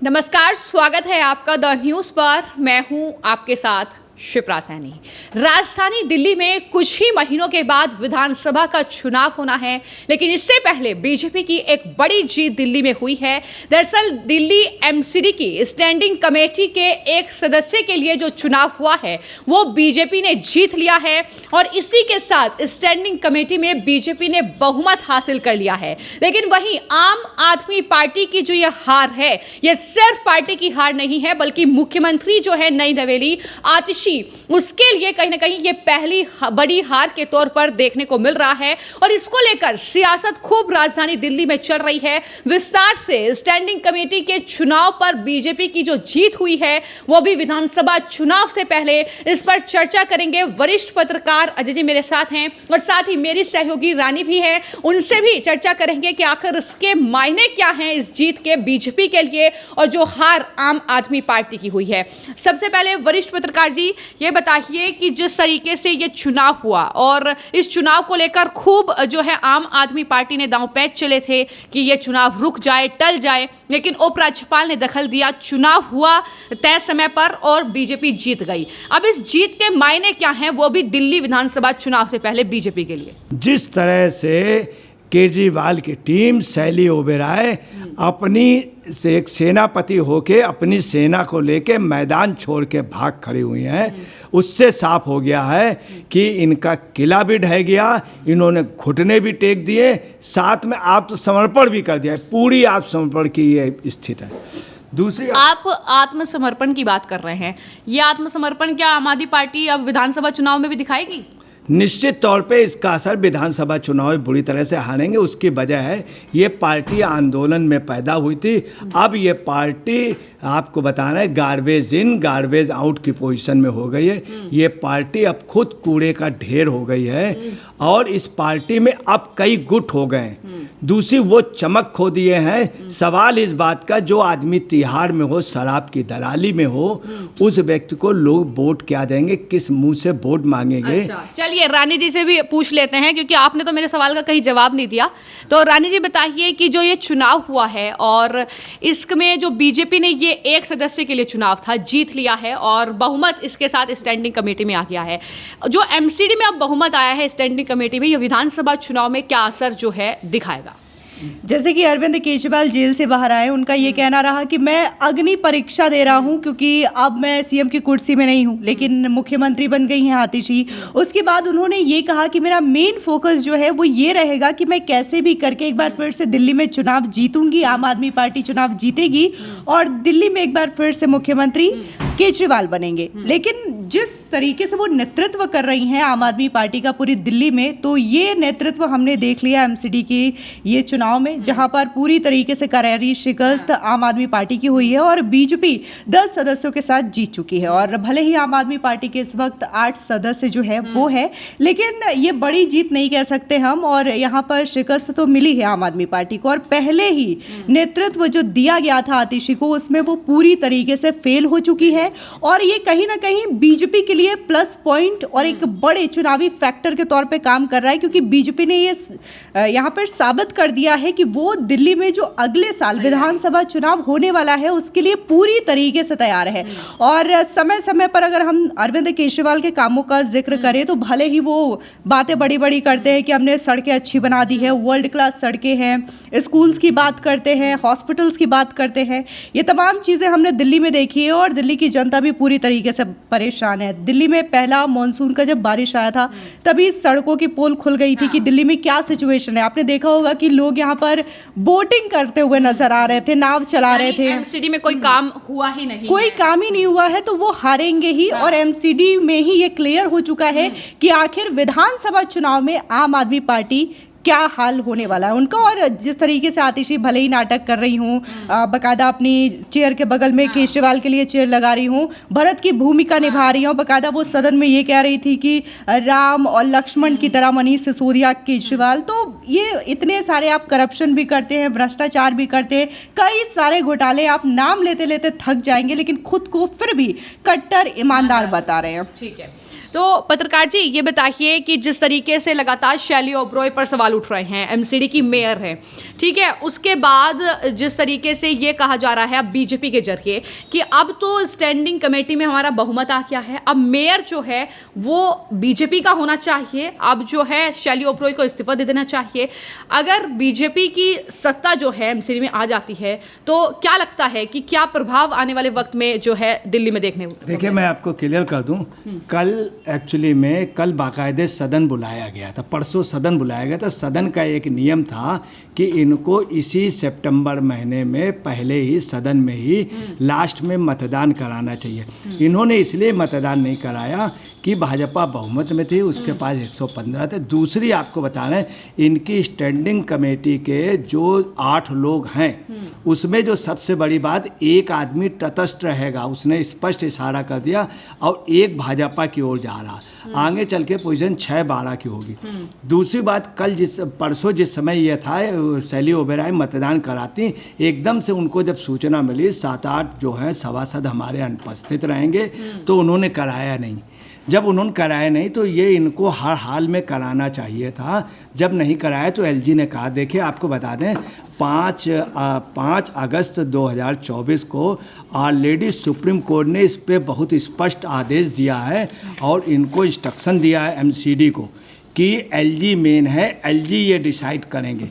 नमस्कार, स्वागत है आपका द न्यूज़ पर। मैं हूं आपके साथ शिप्रा सैनी। राजधानी दिल्ली में कुछ ही महीनों के बाद विधानसभा का चुनाव होना है, लेकिन इससे पहले बीजेपी की एक बड़ी जीत दिल्ली में हुई है। दरअसल दिल्ली एमसीडी की स्टैंडिंग कमेटी के एक सदस्य के लिए जो चुनाव हुआ है वो बीजेपी ने जीत लिया है और इसी के साथ स्टैंडिंग कमेटी में बीजेपी ने बहुमत हासिल कर लिया है। लेकिन वहीं आम आदमी पार्टी की जो यह हार है, यह सिर्फ पार्टी की हार नहीं है, बल्कि मुख्यमंत्री जो है नई नवेली आतिशी, उसके लिए कहीं ना कहीं ये पहली बड़ी हार के तौर पर देखने को मिल रहा है। और इसको लेकर सियासत खूब राजधानी दिल्ली में चल रही है। विस्तार से स्टैंडिंग कमेटी के चुनाव पर बीजेपी की जो जीत हुई है वो भी विधानसभा चुनाव से पहले, इस पर चर्चा करेंगे। वरिष्ठ पत्रकार अजय जी मेरे साथ हैं और साथ ही मेरी सहयोगी रानी भी है, उनसे भी चर्चा करेंगे कि आखिर इसके मायने क्या हैं इस जीत के बीजेपी के लिए और जो हार आम आदमी पार्टी की हुई है। सबसे पहले वरिष्ठ पत्रकार जी ये बताइए कि जिस तरीके से ये चुनाव हुआ और इस चुनाव को लेकर खूब जो है आम आदमी पार्टी ने दांव पैंच चले थे कि ये चुनाव रुक जाए, टल जाए, लेकिन उपराज्यपाल ने दखल दिया, चुनाव हुआ तय समय पर और बीजेपी जीत गई। अब इस जीत के मायने क्या हैं, वो भी दिल्ली विधानसभा चुनाव से पहले बीजेपी के लिए? जिस तरह से केजरीवाल की टीम शैली ओबेरॉय अपनी से एक सेनापति होके अपनी सेना को लेके मैदान छोड़ के भाग खड़ी हुई हैं, उससे साफ हो गया है कि इनका किला भी ढह गया, इन्होंने घुटने भी टेक दिए, साथ में आत्मसमर्पण भी कर दिया है। पूरी आत्मसमर्पण की ये स्थिति है। दूसरी, आप आत्मसमर्पण की बात कर रहे हैं, ये आत्मसमर्पण क्या आम आदमी पार्टी अब विधानसभा चुनाव में भी दिखाएगी? निश्चित तौर पे इसका असर विधानसभा चुनाव में बुरी तरह से हारेंगे। उसकी वजह है ये पार्टी आंदोलन में पैदा हुई थी, अब ये पार्टी आपको बताना है गार्बेज इन गार्बेज आउट की पोजीशन में हो गई है। ये पार्टी अब खुद कूड़े का ढेर हो गई है और इस पार्टी में अब कई गुट हो गए। दूसरी, वो चमक खो दिए हैं। सवाल इस बात का, जो आदमी तिहाड़ में हो, शराब की दलाली में हो, उस व्यक्ति को लोग वोट क्या देंगे, किस मुंह से वोट मांगेंगे? चलिए रानी जी से भी पूछ लेते हैं, क्योंकि आपने तो मेरे सवाल का कहीं जवाब नहीं दिया। तो रानी जी बताइए कि जो ये चुनाव हुआ है और इसमें जो बीजेपी ने ये एक सदस्य के लिए चुनाव था, जीत लिया है और बहुमत इसके साथ स्टैंडिंग कमेटी में आ गया है। जो एमसीडी में अब बहुमत आया है स्टैंडिंग कमेटी में, ये विधानसभा चुनाव में क्या असर जो है दिखाएगा? जैसे कि अरविंद केजरीवाल जेल से बाहर आए, उनका ये कहना रहा कि मैं अग्नि परीक्षा दे रहा हूं, क्योंकि अब मैं सीएम की कुर्सी में नहीं हूं, लेकिन मुख्यमंत्री बन गई हैं आतिशी। उसके बाद उन्होंने ये कहा कि मेरा मेन फोकस जो है वो ये रहेगा कि मैं कैसे भी करके एक बार फिर से दिल्ली में चुनाव जीतूंगी, आम आदमी पार्टी चुनाव जीतेगी और दिल्ली में एक बार फिर से मुख्यमंत्री केजरीवाल बनेंगे। लेकिन जिस तरीके से वो नेतृत्व कर रही हैं आम आदमी पार्टी का पूरी दिल्ली में, तो ये नेतृत्व हमने देख लिया एमसीडी की ये चुनाव में, जहां पर पूरी तरीके से करारी शिकस्त आम आदमी पार्टी की हुई है और बीजेपी 10 सदस्यों के साथ जीत चुकी है। और भले ही आम आदमी पार्टी के इस वक्त 8 सदस्य जो है वो है, लेकिन ये बड़ी जीत नहीं कह सकते हम। और यहाँ पर शिकस्त तो मिली है आम आदमी पार्टी को और पहले ही नेतृत्व जो दिया गया था आतिशी को, उसमें वो पूरी तरीके से फेल हो चुकी है। और ये कहीं ना कहीं बीजेपी के लिए प्लस पॉइंट और एक बड़े चुनावी फैक्टर के तौर पे काम कर रहा है, क्योंकि बीजेपी ने ये यहाँ पर साबित कर दिया है कि वो दिल्ली में जो अगले साल विधानसभा चुनाव होने वाला है उसके लिए पूरी तरीके से तैयार है। और समय समय पर अगर हम अरविंद केजरीवाल के कामों का जिक्र करें तो भले ही वो बातें बड़ी बड़ी करते हैं कि हमने सड़कें अच्छी बना दी है, वर्ल्ड क्लास सड़कें हैं, स्कूल्स की बात करते हैं, हॉस्पिटल्स की बात करते हैं, ये तमाम चीज़ें हमने दिल्ली में देखी है और दिल्ली की जनता भी पूरी तरीके से परेशान है। दिल्ली में पहला मॉनसून का जब बारिश आया था तभी सड़कों की पोल खुल गई थी कि दिल्ली में क्या सिचुएशन है। आपने देखा होगा कि लोग यहाँ पर बोटिंग करते हुए नजर आ रहे थे, नाव चला रहे थे। एमसीडी में कोई काम हुआ ही नहीं, कोई काम ही नहीं हुआ है, तो वो हारेंगे ही। और एमसीडी में ही ये क्लियर हो चुका है कि आखिर विधानसभा चुनाव में आम आदमी पार्टी क्या हाल होने वाला है उनका। और जिस तरीके से आतिशी भले ही नाटक कर रही हूँ, बकायदा अपनी चेयर के बगल में केजरीवाल के लिए चेयर लगा रही हूँ, भरत की भूमिका निभा रही हूँ, बकायदा वो सदन में ये कह रही थी कि राम और लक्ष्मण की तरह मनीष सिसोदिया केजरीवाल। तो ये इतने सारे आप करप्शन भी करते हैं, भ्रष्टाचार भी करते हैं, कई सारे घोटाले, आप नाम लेते लेते थक जाएंगे, लेकिन खुद को फिर भी कट्टर ईमानदार बता रहे हैं। ठीक है, तो पत्रकार जी ये बताइए कि जिस तरीके से लगातार शैली ओबरॉय पर सवाल उठ रहे हैं, एमसीडी की मेयर है, ठीक है, उसके बाद जिस तरीके से ये कहा जा रहा है अब बीजेपी के जरिए कि अब तो स्टैंडिंग कमेटी में हमारा बहुमत आ गया है, अब मेयर जो है वो बीजेपी का होना चाहिए, अब जो है शैली ओबरॉय को इस्तीफा दे देना चाहिए। अगर बीजेपी की सत्ता जो है एमसीडी में आ जाती है तो क्या लगता है कि क्या प्रभाव आने वाले वक्त में जो है दिल्ली में देखने को? देखिए, मैं आपको क्लियर कर दूं, कल एक्चुअली में कल बाकायदे सदन बुलाया गया था, परसों सदन बुलाया गया था। सदन का एक नियम था कि इनको इसी सितंबर महीने में पहले ही सदन में ही लास्ट में मतदान कराना चाहिए। इन्होंने इसलिए मतदान नहीं कराया कि भाजपा बहुमत में थी, उसके पास 115 थे। दूसरी आपको बता रहे हैं, इनकी स्टैंडिंग कमेटी के जो 8 लोग हैं उसमें जो सबसे बड़ी बात, एक आदमी तटस्थ रहेगा, उसने स्पष्ट इशारा कर दिया, और एक भाजपा की ओर जा रहा, आगे चल के पोजीशन 6-12 की होगी। दूसरी बात, कल परसों जिस समय यह था शैली ओबेरॉय मतदान कराती, एकदम से उनको जब सूचना मिली 7-8 जो हैं सभासद हमारे अनुपस्थित रहेंगे, तो उन्होंने कराया नहीं। जब उन्होंने कराया नहीं तो ये इनको हर हाल में कराना चाहिए था। जब नहीं कराया तो एलजी ने कहा, देखिए आपको बता दें, 5 अगस्त 2024 को ऑलरेडी सुप्रीम कोर्ट ने इस पर बहुत स्पष्ट आदेश दिया है और इनको इंस्ट्रक्शन दिया है एमसीडी को कि एलजी मेन है, एलजी ये डिसाइड करेंगे,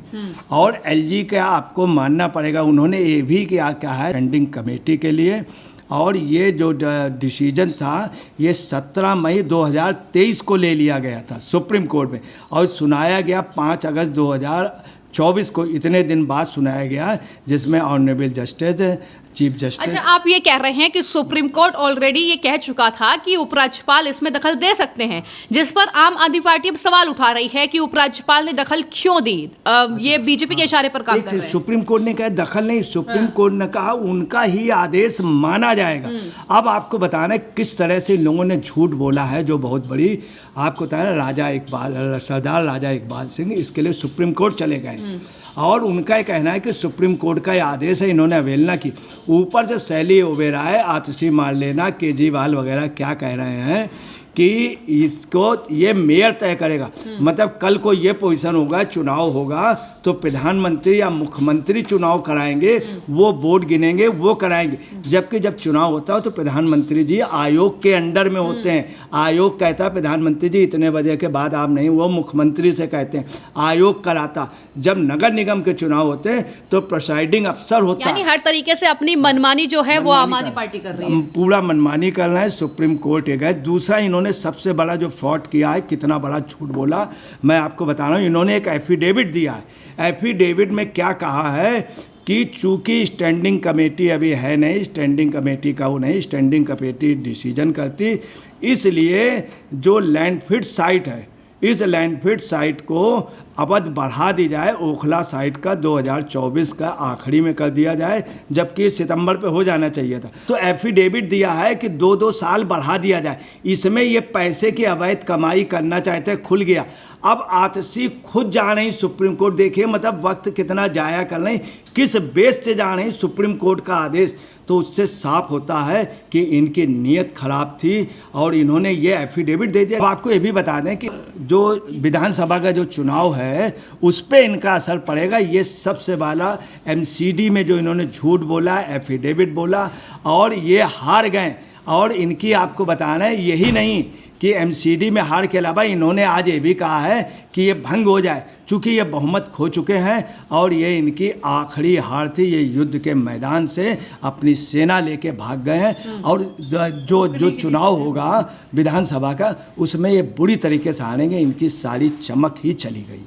और एलजी का आपको मानना पड़ेगा। उन्होंने ये भी क्या है स्टैंडिंग कमेटी के लिए, और ये जो डिसीजन था ये 17 मई 2023 को ले लिया गया था सुप्रीम कोर्ट में, और सुनाया गया 5 अगस्त 2024 को, इतने दिन बाद सुनाया गया, जिसमें ऑनरेबल जस्टिस चीफ जस्टिस। अच्छा, आप ये कह रहे हैं कि सुप्रीम कोर्ट ऑलरेडी ये कह चुका था कि उपराज्यपाल इसमें दखल दे सकते हैं, जिस पर आम आदमी पार्टी अब सवाल उठा रही है कि उपराज्यपाल ने दखल क्यों दी? ये बीजेपी के इशारे पर काम कर रहे हैं। सुप्रीम कोर्ट ने कहा दखल नहीं, सुप्रीम कोर्ट ने कहा उनका ही आदेश माना जाएगा। अब आपको बताना है किस तरह से इन लोगों ने झूठ बोला है, जो बहुत बड़ी आपको बताया, सरदार राजा इकबाल सिंह इसके लिए सुप्रीम कोर्ट चले गए, और उनका ये कहना है कि सुप्रीम कोर्ट का ये आदेश है, इन्होंने अवहेलना की। ऊपर से शैली ओबेरॉय, आतिशी मार्लेना, केजरीवाल वगैरह क्या कह रहे हैं कि इसको ये मेयर तय करेगा। मतलब कल को ये पोजीशन होगा, चुनाव होगा तो प्रधानमंत्री या मुख्यमंत्री चुनाव कराएंगे, वो वोट गिनेंगे, वो कराएंगे। जबकि जब चुनाव होता है तो प्रधानमंत्री जी आयोग के अंडर में होते हैं। आयोग कहता है प्रधानमंत्री जी इतने बजे के बाद आप नहीं, वो मुख्यमंत्री से कहते हैं, आयोग कराता। जब नगर निगम के चुनाव होते हैं तो प्रिसाइडिंग अफसर होता है। यानी हर तरीके से अपनी मनमानी जो है वो आम आदमी पार्टी कर रही है, पूरा मनमानी करना है। सुप्रीम कोर्ट गए। दूसरा, इन्होंने सबसे बड़ा जो फ्रॉड किया है, कितना बड़ा झूठ बोला, मैं आपको बता रहा हूँ। इन्होंने एक एफिडेविट दिया है। एफिडेविट में क्या कहा है कि चूंकि स्टैंडिंग कमेटी अभी है नहीं, स्टैंडिंग कमेटी का वो नहीं, स्टैंडिंग कमेटी डिसीजन करती, इसलिए जो लैंडफिट साइट है, इस लैंडफिट साइट को अवधि बढ़ा दी जाए, ओखला साइट का 2024 का आखिरी में कर दिया जाए, जबकि सितंबर पे हो जाना चाहिए था। तो एफिडेविट दिया है कि 2-2 साल बढ़ा दिया जाए। इसमें ये पैसे की अवैध कमाई करना चाहते, खुल गया। अब आतिशी खुद जा रही सुप्रीम कोर्ट, देखिए मतलब वक्त कितना जाया कर रही, किस बेस से जा रही सुप्रीम कोर्ट का आदेश, तो उससे साफ होता है कि इनकी नीयत खराब थी और इन्होंने ये एफिडेविट दे दिया। अब आपको ये भी बता दें कि जो विधानसभा का जो चुनाव है उस पर इनका असर पड़ेगा। ये सबसे बड़ा एमसीडी में जो इन्होंने झूठ बोला, एफिडेविट बोला, और ये हार गए। और इनकी आपको बताना है यही नहीं कि एमसीडी में हार के अलावा इन्होंने आज ये भी कहा है कि ये भंग हो जाए, चूँकि ये बहुमत खो चुके हैं और ये इनकी आखिरी हार थी। ये युद्ध के मैदान से अपनी सेना लेके भाग गए हैं, और जो चुनाव होगा विधानसभा का, उसमें ये बुरी तरीके से हारेंगे। इनकी सारी चमक ही चली गई।